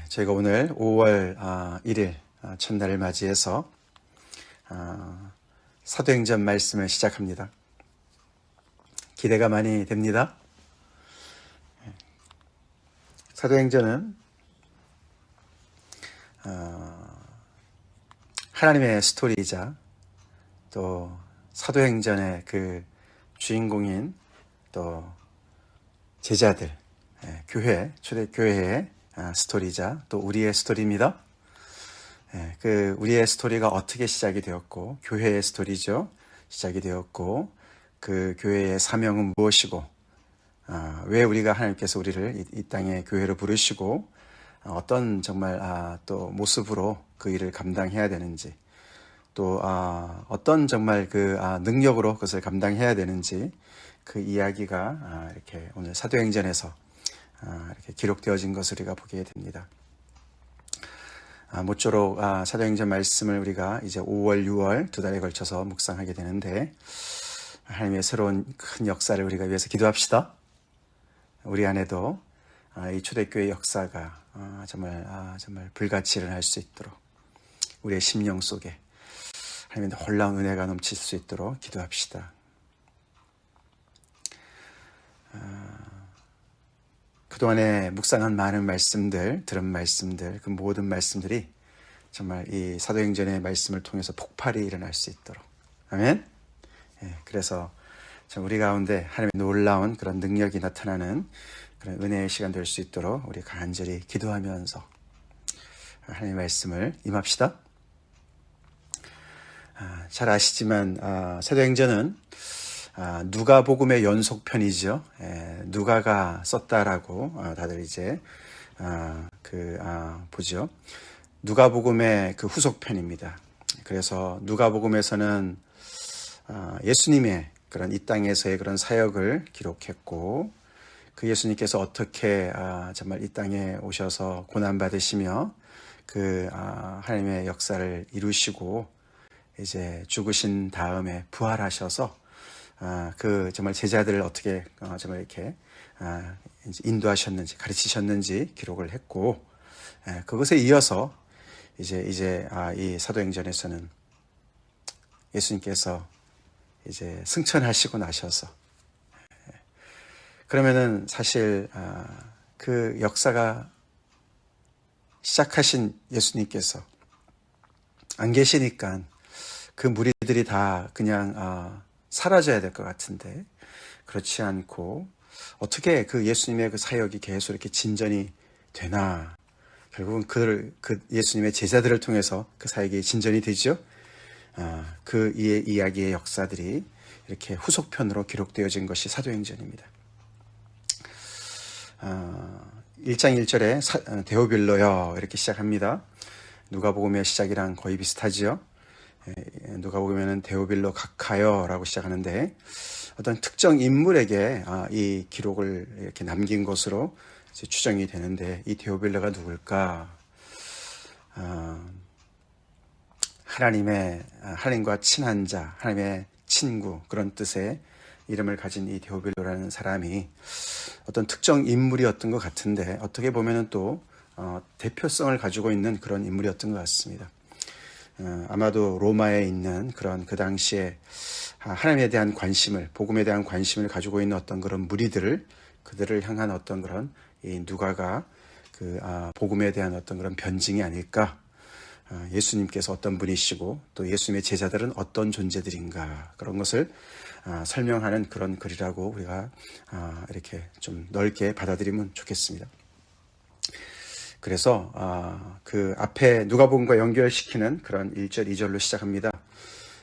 저희가 오늘 5월 1일 첫날을 맞이해서 사도행전 말씀을 시작합니다. 기대가 많이 됩니다. 사도행전은 하나님의 스토리이자 또 사도행전의 그 주인공인 또 제자들, 교회, 초대교회의 스토리이자 또 우리의 스토리입니다. 그 우리의 스토리가 어떻게 시작이 되었고, 교회의 스토리죠. 시작이 되었고, 그 교회의 사명은 무엇이고, 왜 우리가 하나님께서 우리를 이 땅에 교회로 부르시고, 어떤 정말 또 모습으로 그 일을 감당해야 되는지, 또 어떤 정말 그 능력으로 그것을 감당해야 되는지, 그 이야기가 이렇게 오늘 사도행전에서 이렇게 기록되어진 것을 우리가 보게 됩니다. 모쪼록 사도행전 말씀을 우리가 이제 5월, 6월 두 달에 걸쳐서 묵상하게 되는데, 하나님의 새로운 큰 역사를 우리가 위해서 기도합시다. 우리 안에도 이 초대교회 역사가 정말 불같이 일어날 수 있도록, 우리의 심령 속에 하나님의 놀라운 은혜가 넘칠 수 있도록 기도합시다. 그동안에 묵상한 많은 말씀들, 들은 말씀들, 그 모든 말씀들이 정말 이 사도행전의 말씀을 통해서 폭발이 일어날 수 있도록. 아멘. 그래서 우리 가운데 하나님의 놀라운 그런 능력이 나타나는 그런 은혜의 시간 될 수 있도록 우리 간절히 기도하면서 하나님의 말씀을 임합시다. 잘 아시지만 사도행전은 누가복음의 연속편이죠. 누가가 썼다라고 다들 이제 보죠. 누가복음의 그 후속편입니다. 그래서 누가복음에서는 예수님의 그런 이 땅에서의 그런 사역을 기록했고, 그 예수님께서 어떻게 정말 이 땅에 오셔서 고난 받으시며 그 하나님의 역사를 이루시고 이제 죽으신 다음에 부활하셔서 그 정말 제자들을 어떻게 정말 이렇게 인도하셨는지, 가르치셨는지 기록을 했고, 그것에 이어서 이제 이 사도행전에서는 예수님께서 이제 승천하시고 나셔서, 그러면은 사실 그 역사가 시작하신 예수님께서 안 계시니까 그 무리들이 다 그냥 사라져야 될 것 같은데, 그렇지 않고 어떻게 그 예수님의 그 사역이 계속 이렇게 진전이 되나. 결국은 그 예수님의 제자들을 통해서 그 사역이 진전이 되죠. 그 이야기의 역사들이 이렇게 후속편으로 기록되어진 것이 사도행전입니다. 1장 1절에 데오빌로여 이렇게 시작합니다. 누가복음의 시작이랑 거의 비슷하지요. 누가복음에는 데오빌로 각하여라고 시작하는데, 어떤 특정 인물에게 이 기록을 이렇게 남긴 것으로 이제 추정이 되는데, 이 데오빌로가 누굴까? 하나님과 친한 자, 하나님의 친구, 그런 뜻의 이름을 가진 이 데오빌로라는 사람이 어떤 특정 인물이었던 것 같은데, 어떻게 보면은 또 대표성을 가지고 있는 그런 인물이었던 것 같습니다. 아마도 로마에 있는 그런 그 당시에 하나님에 대한 관심을, 복음에 대한 관심을 가지고 있는 어떤 그런 그들을 향한 어떤 그런 이 누가가 그 복음에 대한 어떤 그런 변증이 아닐까. 예수님께서 어떤 분이시고 또 예수님의 제자들은 어떤 존재들인가, 그런 것을 설명하는 그런 글이라고 우리가 이렇게 좀 넓게 받아들이면 좋겠습니다. 그래서 그 앞에 누가복음과 연결시키는 그런 1절, 2절로 시작합니다.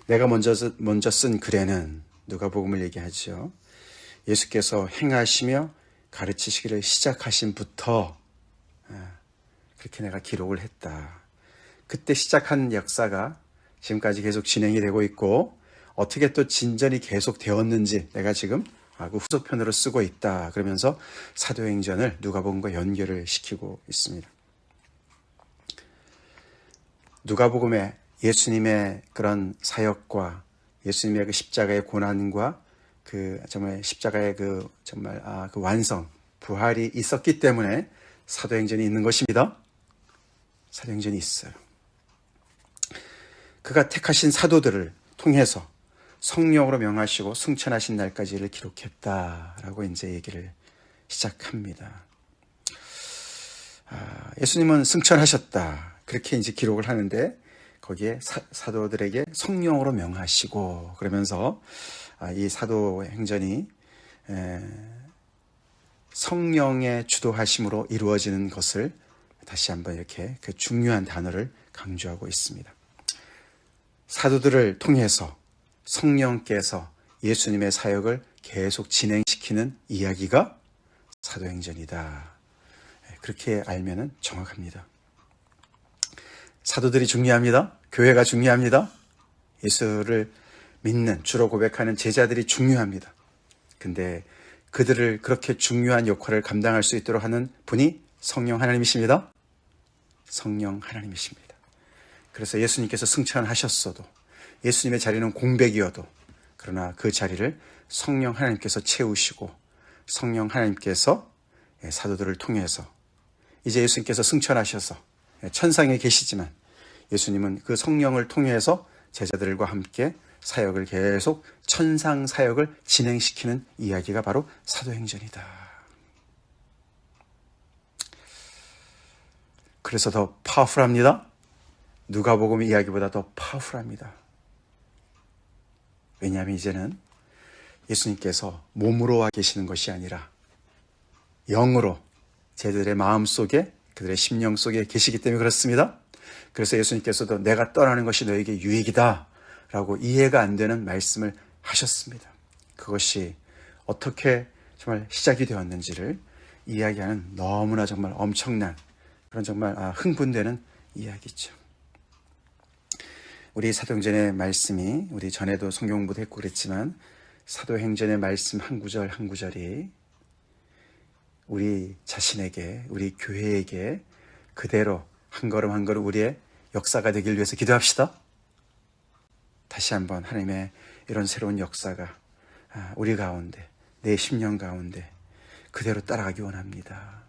내가 먼저 쓴 글에는, 누가복음을 얘기하죠. 예수께서 행하시며 가르치시기를 시작하신부터 그렇게 내가 기록을 했다. 그때 시작한 역사가 지금까지 계속 진행이 되고 있고, 어떻게 또 진전이 계속 되었는지 내가 지금 그 후속편으로 쓰고 있다. 그러면서 사도행전을 누가복음과 연결을 시키고 있습니다. 누가복음에 예수님의 그런 사역과 예수님의 그 십자가의 고난과 그 정말 십자가의 그 정말 그 완성, 부활이 있었기 때문에 사도행전이 있는 것입니다. 사도행전이 있어요. 그가 택하신 사도들을 통해서 성령으로 명하시고 승천하신 날까지를 기록했다라고 이제 얘기를 시작합니다. 예수님은 승천하셨다, 그렇게 이제 기록을 하는데 거기에 사도들에게 성령으로 명하시고, 그러면서 이 사도행전이 성령의 주도하심으로 이루어지는 것을 다시 한번 이렇게 그 중요한 단어를 강조하고 있습니다. 사도들을 통해서 성령께서 예수님의 사역을 계속 진행시키는 이야기가 사도행전이다. 그렇게 알면은 정확합니다. 사도들이 중요합니다. 교회가 중요합니다. 예수를 믿는, 주로 고백하는 제자들이 중요합니다. 근데 그들을 그렇게 중요한 역할을 감당할 수 있도록 하는 분이 성령 하나님이십니다. 성령 하나님이십니다. 그래서 예수님께서 승천하셨어도, 예수님의 자리는 공백이어도, 그러나 그 자리를 성령 하나님께서 채우시고, 성령 하나님께서 사도들을 통해서, 이제 예수님께서 승천하셔서 천상에 계시지만 예수님은 그 성령을 통해서 제자들과 함께 사역을 계속, 천상 사역을 진행시키는 이야기가 바로 사도행전이다. 그래서 더 파워풀합니다. 누가복음 이야기보다 더 파워풀합니다. 왜냐하면 이제는 예수님께서 몸으로 와 계시는 것이 아니라 영으로 제자들의 마음속에, 그들의 심령 속에 계시기 때문에 그렇습니다. 그래서 예수님께서도 내가 떠나는 것이 너에게 유익이다 라고 이해가 안 되는 말씀을 하셨습니다. 그것이 어떻게 정말 시작이 되었는지를 이야기하는 너무나 정말 엄청난, 그런 정말 흥분되는 이야기죠. 우리 사도행전의 말씀이, 우리 전에도 성경 공부도 했고 그랬지만 사도행전의 말씀 한 구절 한 구절이 우리 자신에게, 우리 교회에게 그대로 한 걸음 한 걸음 우리의 역사가 되길 위해서 기도합시다. 다시 한번 하나님의 이런 새로운 역사가 우리 가운데, 내 심령 가운데 그대로 따라가기 원합니다.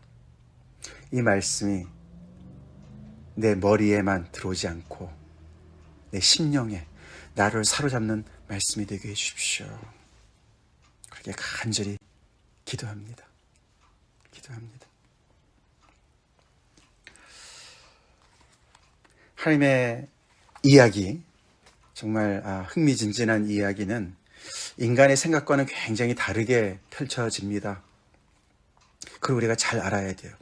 이 말씀이 내 머리에만 들어오지 않고 내 심령에 나를 사로잡는 말씀이 되게 해주십시오. 그렇게 간절히 기도합니다. 기도합니다. 하나님의 이야기, 정말 흥미진진한 이야기는 인간의 생각과는 굉장히 다르게 펼쳐집니다. 그걸 우리가 잘 알아야 돼요.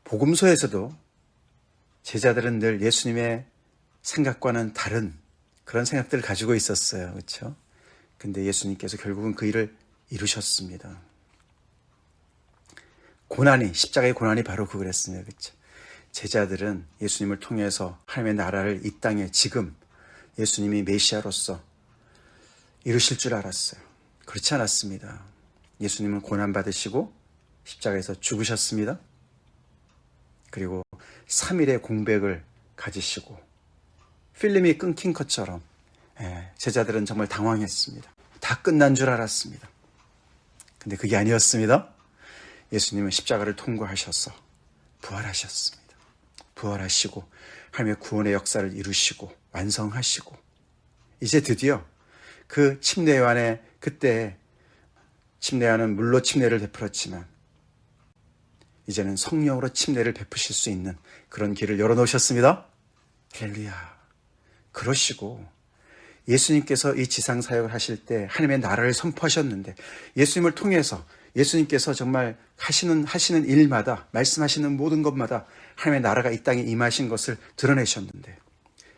복음서에서도 제자들은 늘 예수님의 생각과는 다른 그런 생각들을 가지고 있었어요. 그렇죠? 근데 예수님께서 결국은 그 일을 이루셨습니다. 고난이, 십자가의 고난이 바로 그거랬습니다. 그렇죠? 제자들은 예수님을 통해서 하나님의 나라를 이 땅에 지금 예수님이 메시아로서 이루실 줄 알았어요. 그렇지 않았습니다. 예수님은 고난받으시고 십자가에서 죽으셨습니다. 그리고 3일의 공백을 가지시고 필름이 끊긴 것처럼 제자들은 정말 당황했습니다. 다 끝난 줄 알았습니다. 근데 그게 아니었습니다. 예수님은 십자가를 통과하셔서 부활하셨습니다. 부활하시고 하나님의 구원의 역사를 이루시고 완성하시고, 이제 드디어 그 침례요한의, 그때 침례요한은 물로 침례를 베풀었지만 이제는 성령으로 침례를 베푸실 수 있는 그런 길을 열어놓으셨습니다. 할렐루야. 그러시고 예수님께서 이 지상 사역을 하실 때 하나님의 나라를 선포하셨는데, 예수님을 통해서 예수님께서 정말 하시는 일마다, 말씀하시는 모든 것마다 하나님의 나라가 이 땅에 임하신 것을 드러내셨는데,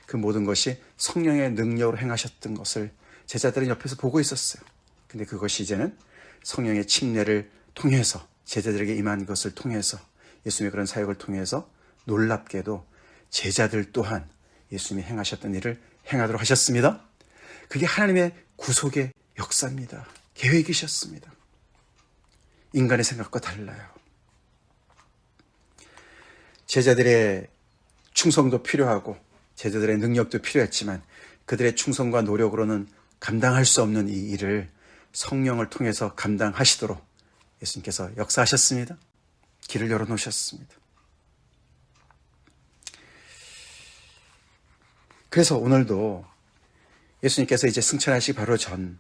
그 모든 것이 성령의 능력으로 행하셨던 것을 제자들은 옆에서 보고 있었어요. 근데 그것이 이제는 성령의 침례를 통해서, 제자들에게 임한 것을 통해서, 예수님의 그런 사역을 통해서 놀랍게도 제자들 또한 예수님이 행하셨던 일을 행하도록 하셨습니다. 그게 하나님의 구속의 역사입니다. 계획이셨습니다. 인간의 생각과 달라요. 제자들의 충성도 필요하고 제자들의 능력도 필요했지만 그들의 충성과 노력으로는 감당할 수 없는 이 일을 성령을 통해서 감당하시도록 예수님께서 역사하셨습니다. 길을 열어놓으셨습니다. 그래서 오늘도 예수님께서 이제 승천하시기 바로 전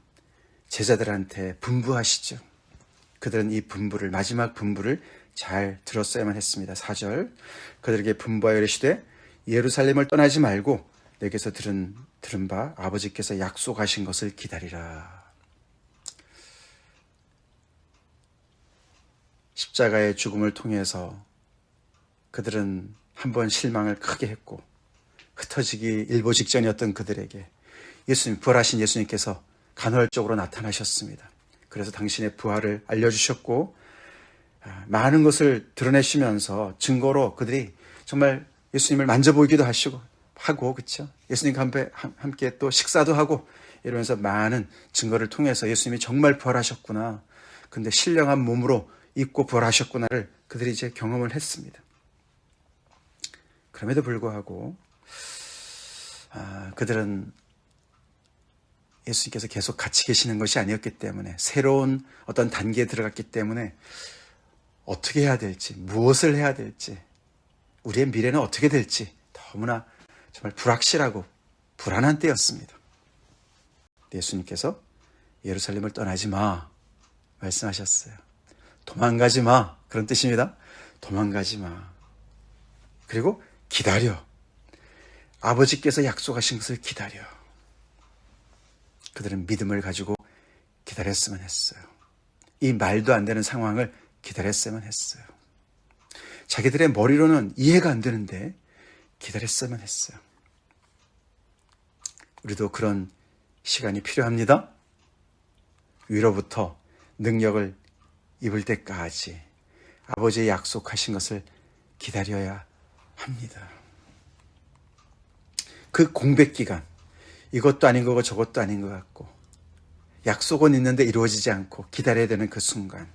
제자들한테 분부하시죠. 그들은 이 분부를, 마지막 분부를 잘 들었어야만 했습니다. 4절, 그들에게 분부하여 이르시되 예루살렘을 떠나지 말고 내게서 들은 바 아버지께서 약속하신 것을 기다리라. 십자가의 죽음을 통해서 그들은 한번 실망을 크게 했고, 흩어지기 일보 직전이었던 그들에게 부활하신 예수님께서 간헐적으로 나타나셨습니다. 그래서 당신의 부활을 알려주셨고, 많은 것을 드러내시면서 증거로 그들이 정말 예수님을 만져보기도 하고, 그렇죠? 예수님과 함께 또 식사도 하고, 이러면서 많은 증거를 통해서 예수님이 정말 부활하셨구나, 근데 신령한 몸으로 입고 부활하셨구나를 그들이 이제 경험을 했습니다. 그럼에도 불구하고 그들은 예수님께서 계속 같이 계시는 것이 아니었기 때문에, 새로운 어떤 단계에 들어갔기 때문에 어떻게 해야 될지, 무엇을 해야 될지, 우리의 미래는 어떻게 될지 너무나 정말 불확실하고 불안한 때였습니다. 예수님께서 예루살렘을 떠나지 마 말씀하셨어요. 도망가지 마, 그런 뜻입니다. 도망가지 마. 그리고 기다려. 아버지께서 약속하신 것을 기다려. 그들은 믿음을 가지고 기다렸으면 했어요. 이 말도 안 되는 상황을 기다렸으면 했어요. 자기들의 머리로는 이해가 안 되는데 기다렸으면 했어요. 우리도 그런 시간이 필요합니다. 위로부터 능력을 입을 때까지 아버지의 약속하신 것을 기다려야 합니다. 그 공백 기간, 이것도 아닌 거고 저것도 아닌 것 같고, 약속은 있는데 이루어지지 않고 기다려야 되는 그 순간,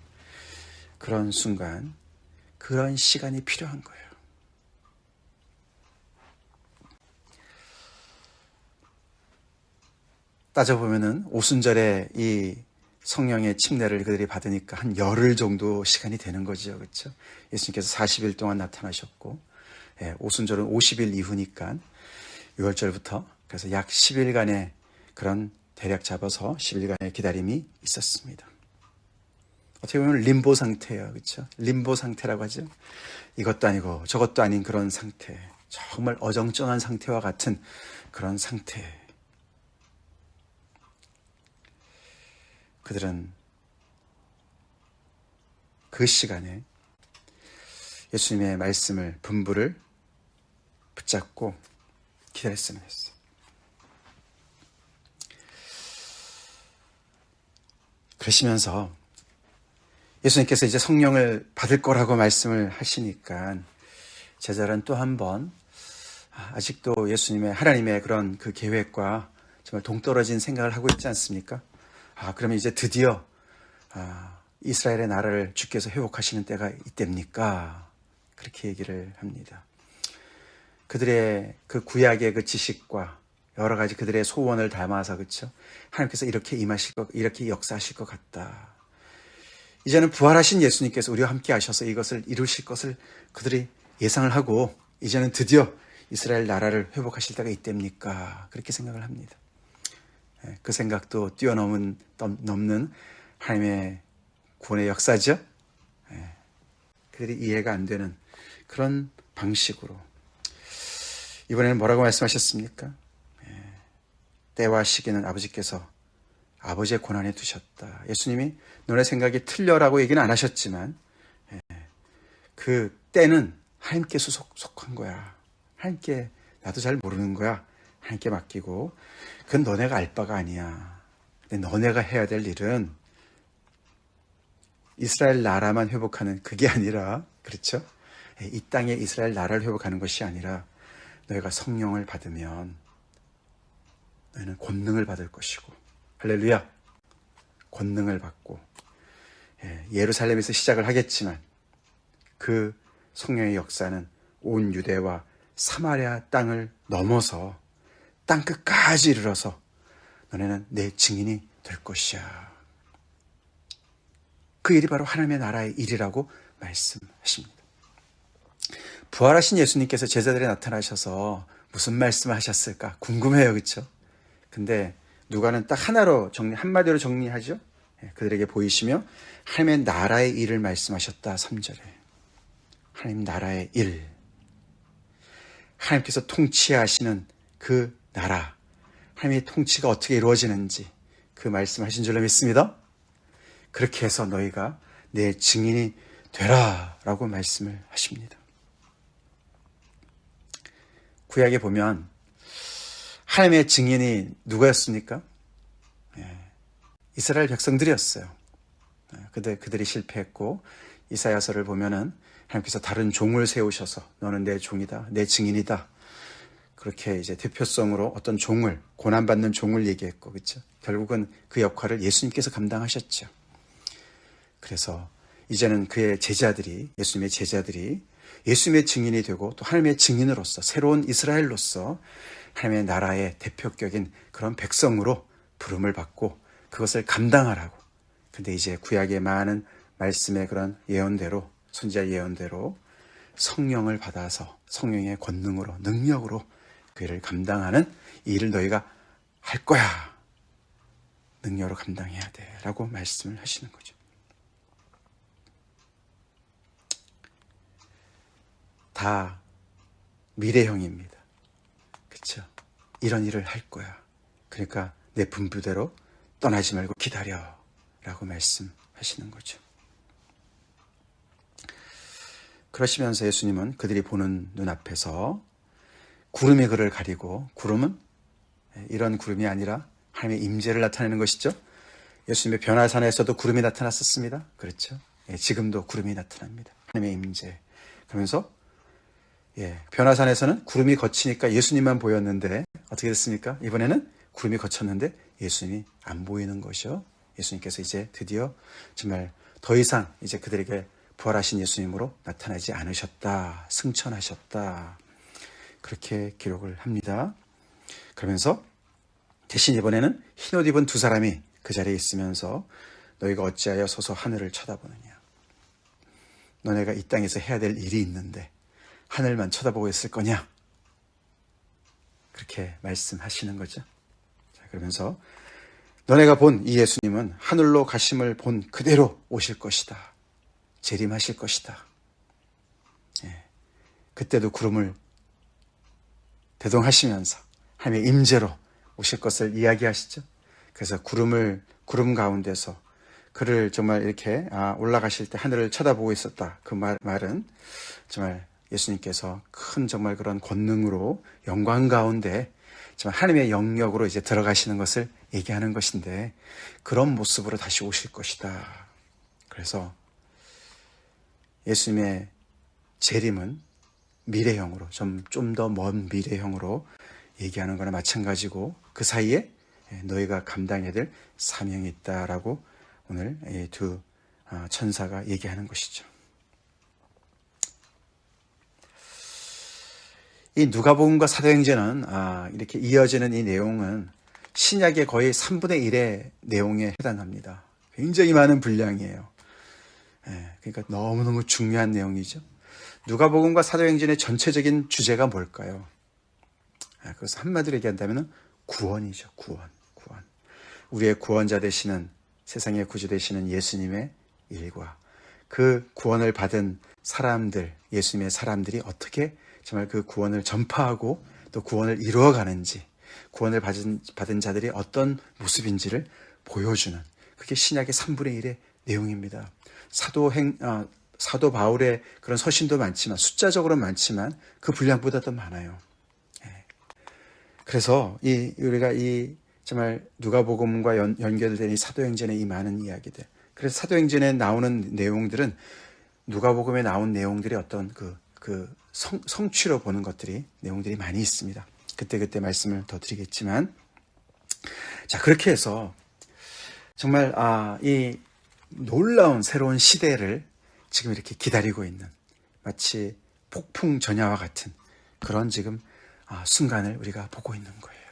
그런 시간이 필요한 거예요. 따져보면은 오순절에 이 성령의 침례를 그들이 받으니까 한 열흘 정도 시간이 되는 거죠. 그렇죠? 예수님께서 40일 동안 나타나셨고, 오순절은 50일 이후니까 6월절부터, 그래서 약 10일간의 그런 대략 잡아서 10일간의 기다림이 있었습니다. 어떻게 보면 림보 상태예요. 그렇죠? 림보 상태라고 하죠. 이것도 아니고 저것도 아닌 그런 상태. 정말 어정쩡한 상태와 같은 그런 상태. 그들은 그 시간에 예수님의 말씀을, 분부를 붙잡고 기다렸으면 했어요. 그러시면서 예수님께서 이제 성령을 받을 거라고 말씀을 하시니까 제자들은 또 한 번 아직도 하나님의 그런 그 계획과 정말 동떨어진 생각을 하고 있지 않습니까? 그러면 이제 드디어 이스라엘의 나라를 주께서 회복하시는 때가 이때입니까? 그렇게 얘기를 합니다. 그들의 그 구약의 그 지식과 여러 가지 그들의 소원을 담아서, 그렇죠? 하나님께서 이렇게 이렇게 역사하실 것 같다. 이제는 부활하신 예수님께서 우리와 함께 하셔서 이것을 이루실 것을 그들이 예상을 하고, 이제는 드디어 이스라엘 나라를 회복하실 때가 이때입니까? 그렇게 생각을 합니다. 그 생각도 넘는 하나님의 구원의 역사죠. 그들이 이해가 안 되는 그런 방식으로 이번에는 뭐라고 말씀하셨습니까? 때와 시기는 아버지께서 아버지의 권한에 두셨다. 예수님이 너네 생각이 틀려라고 얘기는 안 하셨지만 그 때는 하나님께 속한 거야. 하나님께, 나도 잘 모르는 거야. 하나님께 맡기고, 그건 너네가 알 바가 아니야. 근데 너네가 해야 될 일은 이스라엘 나라만 회복하는 그게 아니라, 그렇죠? 이 땅에 이스라엘 나라를 회복하는 것이 아니라 너희가 성령을 받으면 너희는 권능을 받을 것이고, 할렐루야, 권능을 받고, 예루살렘에서 시작을 하겠지만 그 성령의 역사는 온 유대와 사마리아 땅을 넘어서 땅 끝까지 이르러서 너네는 내 증인이 될 것이야. 그 일이 바로 하나님의 나라의 일이라고 말씀하십니다. 부활하신 예수님께서 제자들에 나타나셔서 무슨 말씀을 하셨을까 궁금해요. 그렇죠? 근데 누가는 딱 한마디로 정리하죠. 그들에게 보이시며 하나님의 나라의 일을 말씀하셨다. 3절에 하나님 나라의 일, 하나님께서 통치하시는 그 나라, 하나님의 통치가 어떻게 이루어지는지 그 말씀하신 줄로 믿습니다. 그렇게 해서 너희가 내 증인이 되라 라고 말씀을 하십니다. 구약에 보면 하나님의 증인이 누구였습니까? 이스라엘 백성들이었어요. 근데 그들이 실패했고 이사야서를 보면은 하나님께서 다른 종을 세우셔서 너는 내 종이다, 내 증인이다. 그렇게 이제 대표성으로 어떤 종을, 고난받는 종을 얘기했고, 그렇죠? 결국은 그 역할을 예수님께서 감당하셨죠. 그래서 이제는 그의 제자들이, 예수님의 제자들이 예수님의 증인이 되고 또 하나님의 증인으로서 새로운 이스라엘로서 하나님의 나라의 대표격인 그런 백성으로 부름을 받고 그것을 감당하라고. 근데 이제 구약의 많은 말씀의 그런 예언대로, 선지자 예언대로 성령을 받아서 성령의 권능으로, 능력으로 그 일을 감당하는 이 일을 너희가 할 거야. 능력으로 감당해야 돼 라고 말씀을 하시는 거죠. 다 미래형입니다. 그렇죠? 이런 일을 할 거야. 그러니까 내 분부대로 떠나지 말고 기다려 라고 말씀하시는 거죠. 그러시면서 예수님은 그들이 보는 눈앞에서 구름이 그를 가리고, 구름은 이런 구름이 아니라 하나님의 임재를 나타내는 것이죠. 예수님의 변화산에서도 구름이 나타났었습니다. 그렇죠? 지금도 구름이 나타납니다. 하나님의 임재. 그러면서 변화산에서는 구름이 거치니까 예수님만 보였는데 어떻게 됐습니까? 이번에는 구름이 거쳤는데 예수님이 안 보이는 것이요. 예수님께서 이제 드디어 정말 더 이상 이제 그들에게 부활하신 예수님으로 나타나지 않으셨다. 승천하셨다. 그렇게 기록을 합니다. 그러면서 대신 이번에는 흰옷 입은 두 사람이 그 자리에 있으면서 너희가 어찌하여 서서 하늘을 쳐다보느냐. 너네가 이 땅에서 해야 될 일이 있는데 하늘만 쳐다보고 있을 거냐? 그렇게 말씀하시는 거죠. 자, 그러면서 너네가 본 이 예수님은 하늘로 가심을 본 그대로 오실 것이다. 재림하실 것이다. 그때도 구름을 대동하시면서 하나님의 임재로 오실 것을 이야기하시죠. 그래서 구름 가운데서 그를 정말 이렇게 올라가실 때 하늘을 쳐다보고 있었다. 그 말은 정말 예수님께서 큰 정말 그런 권능으로 영광 가운데 정말 하나님의 영역으로 이제 들어가시는 것을 얘기하는 것인데 그런 모습으로 다시 오실 것이다. 그래서 예수님의 재림은 미래형으로 좀 더 먼 미래형으로 얘기하는 거나 마찬가지고 그 사이에 너희가 감당해야 될 사명이 있다라고 오늘 이 두 천사가 얘기하는 것이죠. 이 누가복음과 사도행전은 이렇게 이어지는 이 내용은 신약의 거의 3분의 1의 내용에 해당합니다. 굉장히 많은 분량이에요. 그러니까 너무너무 중요한 내용이죠. 누가복음과 사도행전의 전체적인 주제가 뭘까요? 그래서 한마디로 얘기한다면 구원이죠. 구원. 우리의 구원자 되시는, 세상의 구주 되시는 예수님의 일과 그 구원을 받은 사람들, 예수님의 사람들이 어떻게 정말 그 구원을 전파하고 또 구원을 이루어가는지, 구원을 받은 자들이 어떤 모습인지를 보여주는, 그게 신약의 3분의 1의 내용입니다. 사도 바울의 그런 서신도 많지만, 숫자적으로는 많지만 그 분량보다 더 많아요. 그래서 우리가 정말 누가복음과 연결된 이 사도행전의 이 많은 이야기들, 그래서 사도행전에 나오는 내용들은 누가복음에 나온 내용들이 어떤 그 성취로 보는 내용들이 많이 있습니다. 그때 말씀을 더 드리겠지만, 자, 그렇게 해서 정말 이 놀라운 새로운 시대를 지금 이렇게 기다리고 있는, 마치 폭풍 전야와 같은 그런 지금 순간을 우리가 보고 있는 거예요.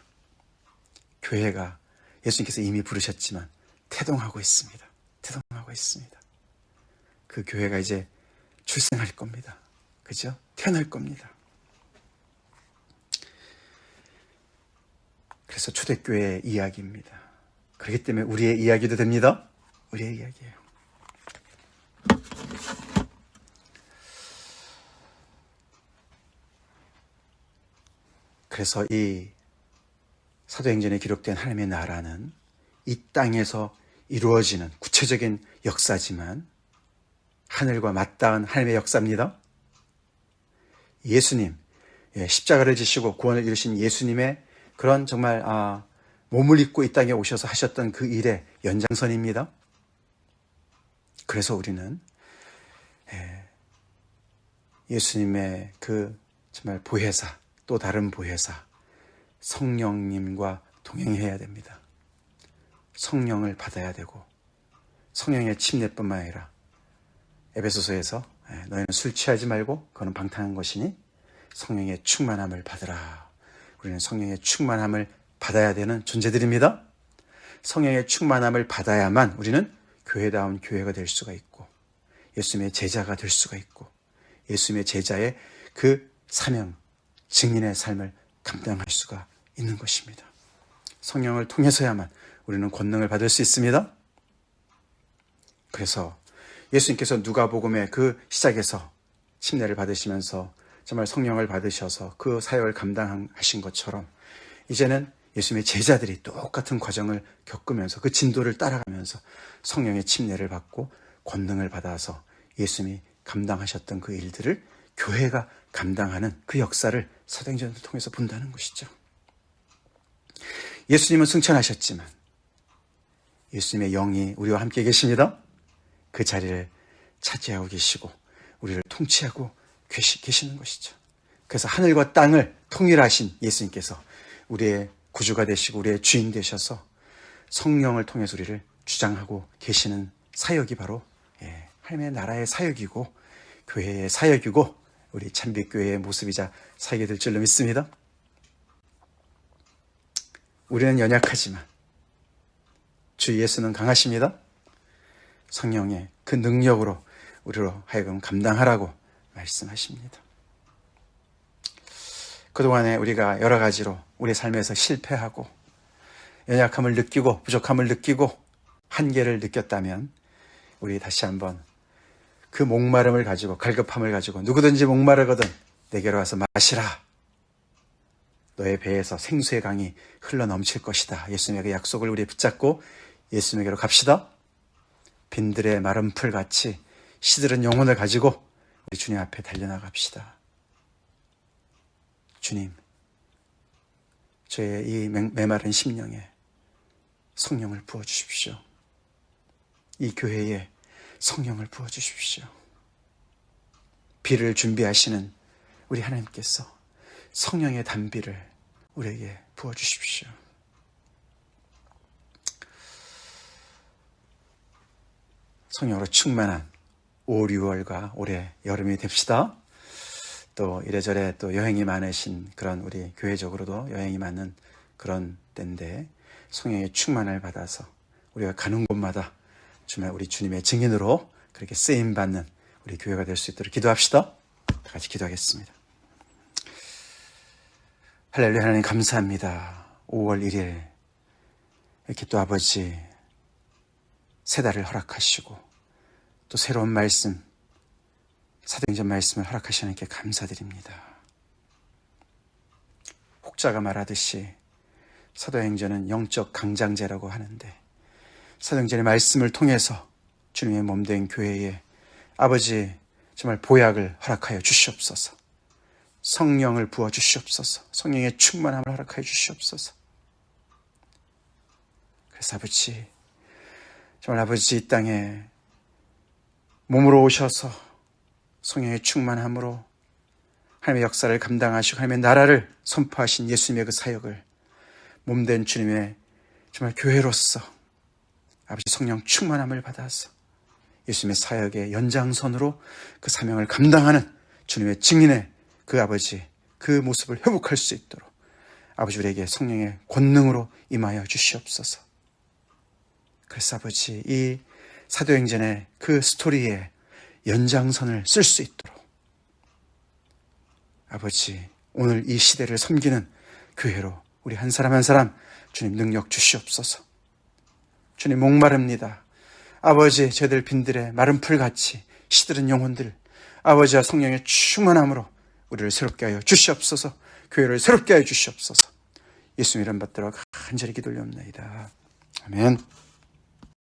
교회가 예수님께서 이미 부르셨지만 태동하고 있습니다. 그 교회가 이제 출생할 겁니다. 그죠? 태어날 겁니다. 그래서 초대교회의 이야기입니다. 그렇기 때문에 우리의 이야기도 됩니다. 우리의 이야기예요. 그래서 이 사도행전에 기록된 하나님의 나라는 이 땅에서 이루어지는 구체적인 역사지만 하늘과 맞닿은 하나님의 역사입니다. 예수님, 십자가를 지시고 구원을 이루신 예수님의 그런 정말 몸을 입고 이 땅에 오셔서 하셨던 그 일의 연장선입니다. 그래서 우리는 예수님의 그 정말 보혜사, 또 다른 보혜사 성령님과 동행해야 됩니다. 성령을 받아야 되고 성령의 침례뿐만 아니라 에베소서에서 너희는 술 취하지 말고 그거는 방탕한 것이니 성령의 충만함을 받으라. 우리는 성령의 충만함을 받아야 되는 존재들입니다. 성령의 충만함을 받아야만 우리는 교회다운 교회가 될 수가 있고 예수님의 제자가 될 수가 있고 예수님의 제자의 그 사명, 증인의 삶을 감당할 수가 있는 것입니다. 성령을 통해서야만 우리는 권능을 받을 수 있습니다. 그래서 예수님께서 누가복음의 그 시작에서 침례를 받으시면서 정말 성령을 받으셔서 그 사역을 감당하신 것처럼 이제는 예수님의 제자들이 똑같은 과정을 겪으면서 그 진도를 따라가면서 성령의 침례를 받고 권능을 받아서 예수님이 감당하셨던 그 일들을 교회가 감당하는 그 역사를 사도행전을 통해서 본다는 것이죠. 예수님은 승천하셨지만 예수님의 영이 우리와 함께 계십니다. 그 자리를 차지하고 계시고 우리를 통치하고 계시는 것이죠. 그래서 하늘과 땅을 통일하신 예수님께서 우리의 구주가 되시고 우리의 주인 되셔서 성령을 통해서 우리를 주장하고 계시는 사역이 바로 하나님의 나라의 사역이고 교회의 사역이고 우리 참빛교회의 모습이자 사역이 될 줄로 믿습니다. 우리는 연약하지만 주 예수는 강하십니다. 성령의 그 능력으로 우리로 하여금 감당하라고 말씀하십니다. 그동안에 우리가 여러 가지로 우리 삶에서 실패하고 연약함을 느끼고 부족함을 느끼고 한계를 느꼈다면 우리 다시 한번 그 목마름을 가지고 갈급함을 가지고 누구든지 목마르거든 내게로 와서 마시라. 너의 배에서 생수의 강이 흘러넘칠 것이다. 예수님의 그 약속을 우리 붙잡고 예수님에게로 갑시다. 빈들의 마른 풀같이 시들은 영혼을 가지고 우리 주님 앞에 달려나갑시다. 주님, 저의 이 메마른 심령에 성령을 부어주십시오. 이 교회에 성령을 부어주십시오. 비를 준비하시는 우리 하나님께서 성령의 단비를 우리에게 부어주십시오. 성령으로 충만한 5, 6월과 올해 여름이 됩시다. 또 이래저래 또 여행이 많으신 그런 우리 교회적으로도 여행이 많은 그런 때인데 성령의 충만을 받아서 우리가 가는 곳마다 정말 우리 주님의 증인으로 그렇게 쓰임받는 우리 교회가 될 수 있도록 기도합시다. 다 같이 기도하겠습니다. 할렐루야. 하나님 감사합니다. 5월 1일 이렇게 또 아버지 새 달을 허락하시고 또 새로운 말씀 사도행전 말씀을 허락하시는 게 감사드립니다. 혹자가 말하듯이 사도행전은 영적 강장제라고 하는데 사도행전의 말씀을 통해서 주님의 몸된 교회에 아버지 정말 보약을 허락하여 주시옵소서. 성령을 부어 주시옵소서. 성령의 충만함을 허락하여 주시옵소서. 그래서 아버지 정말 아버지 이 땅에 몸으로 오셔서 성령의 충만함으로 하나님의 역사를 감당하시고 하나님의 나라를 선포하신 예수님의 그 사역을 몸된 주님의 정말 교회로서 아버지 성령 충만함을 받아서 예수님의 사역의 연장선으로 그 사명을 감당하는 주님의 증인의 그 아버지 그 모습을 회복할 수 있도록 아버지 우리에게 성령의 권능으로 임하여 주시옵소서. 그래서 아버지 이 사도행전의 그 스토리에 연장선을 쓸 수 있도록 아버지, 오늘 이 시대를 섬기는 교회로 우리 한 사람 한 사람 주님 능력 주시옵소서. 주님 목마릅니다. 아버지, 저희들 빈들에 마른 풀같이 시들은 영혼들, 아버지와 성령의 충만함으로 우리를 새롭게 하여 주시옵소서. 교회를 새롭게 하여 주시옵소서. 예수님 이름 받들어 간절히 기도 올려옵나이다. 아멘.